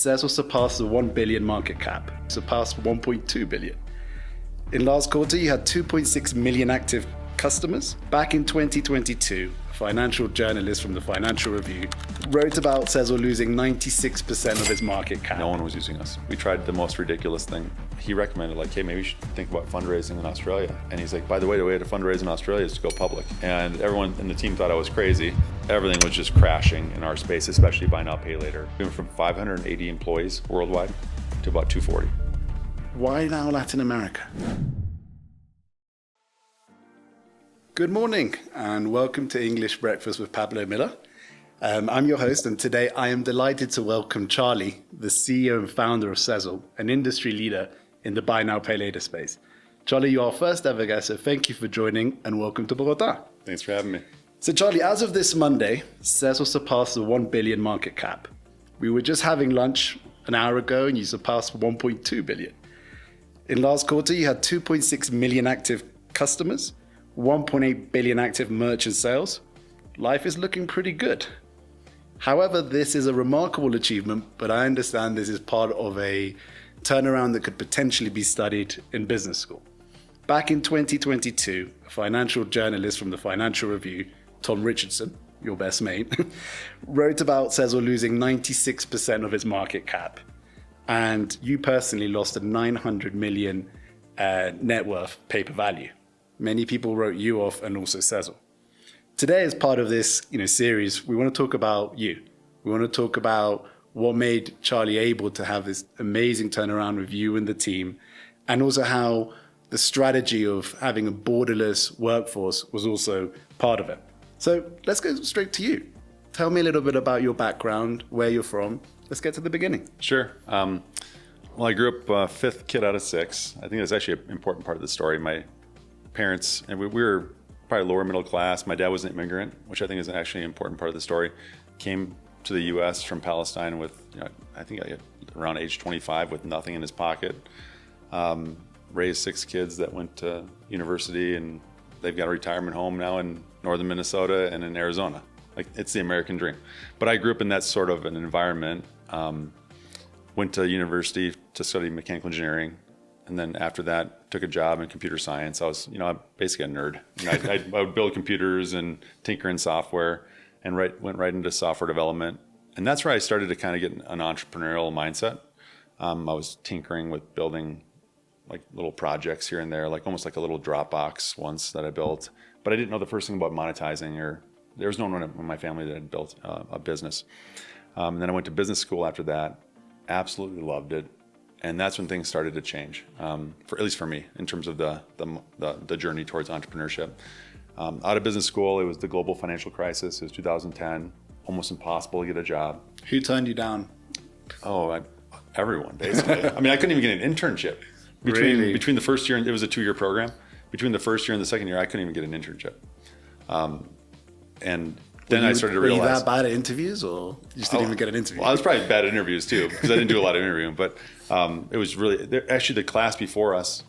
Sezzle surpassed the 1 billion market cap, surpassed 1.2 billion. In last quarter, you had 2.6 million active customers. Back in 2022, a financial journalist from the Financial Review wrote about Sezzle losing 96% of its market cap. No one was using us. We tried the most ridiculous thing. He recommended, like, hey, maybe you should think about fundraising in Australia. And he's like, by the way to fundraise in Australia is to go public. And everyone in the team thought I was crazy. Everything was just crashing in our space, especially buy now, pay later. We went from 580 employees worldwide to about 240. Why now Latin America? Good morning and welcome to English Breakfast with Pablo Miller. I'm your host, and today I am delighted to welcome Charlie, the CEO and founder of Sezzle, an industry leader in the buy now, pay later space. Charlie, you are our first ever guest, so thank you for joining and welcome to Bogotá. Thanks for having me. So Charlie, as of this Monday, Sezzle surpassed the 1 billion market cap. We were just having lunch an hour ago and you surpassed 1.2 billion. In last quarter, you had 2.6 million active customers, 1.8 billion active merchant sales. Life is looking pretty good. However, this is a remarkable achievement, but I understand this is part of a turnaround that could potentially be studied in business school. Back in 2022, a financial journalist from the Financial Review, Tom Richardson, your best mate, wrote about Sezzle losing 96% of its market cap. And you personally lost a 900 million net worth paper value. Many people wrote you off and also Sezzle. Today, as part of this series, we want to talk about you. We want to talk about what made Charlie able to have this amazing turnaround with you and the team, and also how the strategy of having a borderless workforce was also part of it. So let's go straight to you. Tell me a little bit about your background, where you're from. Let's get to the beginning. Sure. Well, I grew up fifth kid out of six. I think that's actually an important part of the story. My parents, and we were probably lower middle class. My dad was an immigrant, which I think is actually an important part of the story. Came to the U.S. from Palestine with, I think around age 25 with nothing in his pocket. Raised six kids that went to university, and they've got a retirement home now in northern Minnesota and in Arizona. Like, it's the American dream. But I grew up in that sort of an environment. Went to university to study mechanical engineering. And then after that, took a job in computer science. I was, basically a nerd. I would build computers and tinker in software, and went right into software development. And that's where I started to kind of get an entrepreneurial mindset. I was tinkering with building like little projects here and there, like almost like a little Dropbox once that I built. But I didn't know the first thing about monetizing, or there was no one in my family that had built a business. And then I went to business school after that. Absolutely loved it. And that's when things started to change, at least for me, in terms of the journey towards entrepreneurship. Out of business school, it was the global financial crisis. It was 2010, almost impossible to get a job. Who turned you down? Everyone, basically. I mean, I couldn't even get an internship. Between the first year, and it was a 2-year program. Between the first year and the second year, I couldn't even get an internship. And then I started to realize. Were you that bad at interviews, or you just didn't even get an interview? Well, I was probably bad at interviews too, because I didn't do a lot of interviewing. But it was really, actually the class before us,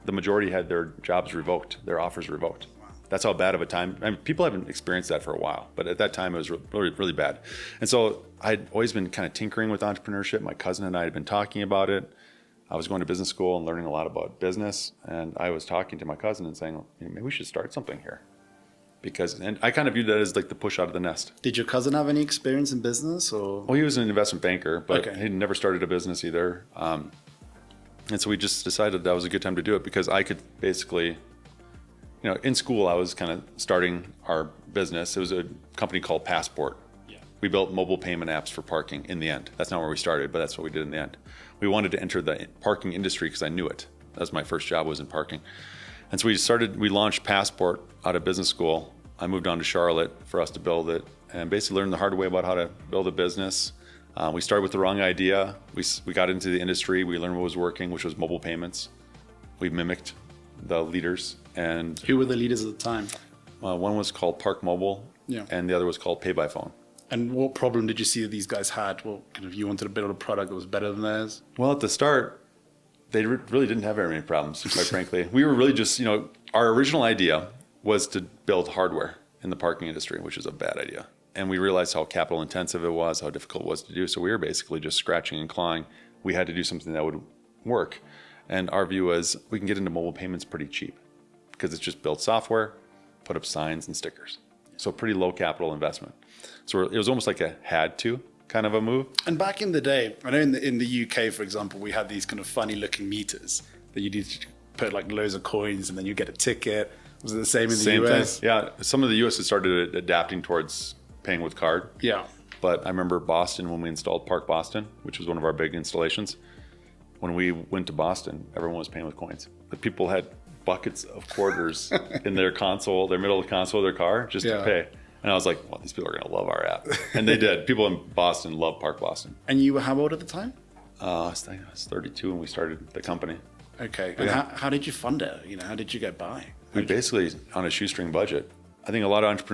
the majority had their jobs revoked, their offers revoked. Wow. That's how bad of a time. I mean, people haven't experienced that for a while, but at that time it was really, really bad. And so I'd always been kind of tinkering with entrepreneurship. My cousin and I had been talking about it. I was going to business school and learning a lot about business. And I was talking to my cousin and saying, maybe we should start something here. And I kind of viewed that as like the push out of the nest. Did your cousin have any experience in business, or? Well, he was an investment banker, but he'd never started a business either. And so we just decided that was a good time to do it, because I could basically, in school I was kind of starting our business. It was a company called Passport. Yeah. We built mobile payment apps for parking in the end. That's not where we started, but that's what we did in the end. We wanted to enter the parking industry because I knew it. That was my first job, was in parking. And so we launched Passport out of business school. I moved on to Charlotte for us to build it, and basically learned the hard way about how to build a business. We started with the wrong idea. We got into the industry. We learned what was working, which was mobile payments. We mimicked the leaders. And who were the leaders at the time? One was called Park Mobile, and the other was called Pay by Phone. And what problem did you see that these guys had? Well, kind of, you wanted to build a product that was better than theirs? Well, at the start, they really didn't have very many problems, quite frankly. We were really just, our original idea was to build hardware in the parking industry, which is a bad idea. And we realized how capital intensive it was, how difficult it was to do. So we were basically just scratching and clawing. We had to do something that would work. And our view was we can get into mobile payments pretty cheap because it's just build software, put up signs and stickers. So pretty low capital investment. So it was almost like a had to kind of a move. And back in the day, I know in the UK, for example, we had these kind of funny looking meters that you need to put like loads of coins and then you get a ticket. Was it the same in the US? Thing. Yeah, some of the US has started adapting towards paying with card. Yeah. But I remember Boston when we installed Park Boston, which was one of our big installations. When we went to Boston, everyone was paying with coins. But people had buckets of quarters in their console, their middle of the console of their car just to pay. And I was like, well, these people are going to love our app. And they did. People in Boston love Park Boston. And you were how old at the time? I think I was 32 when we started the company. Okay. And how did you fund it? You know, how did you get by? We basically, on a shoestring budget. I think a lot of entrepreneurs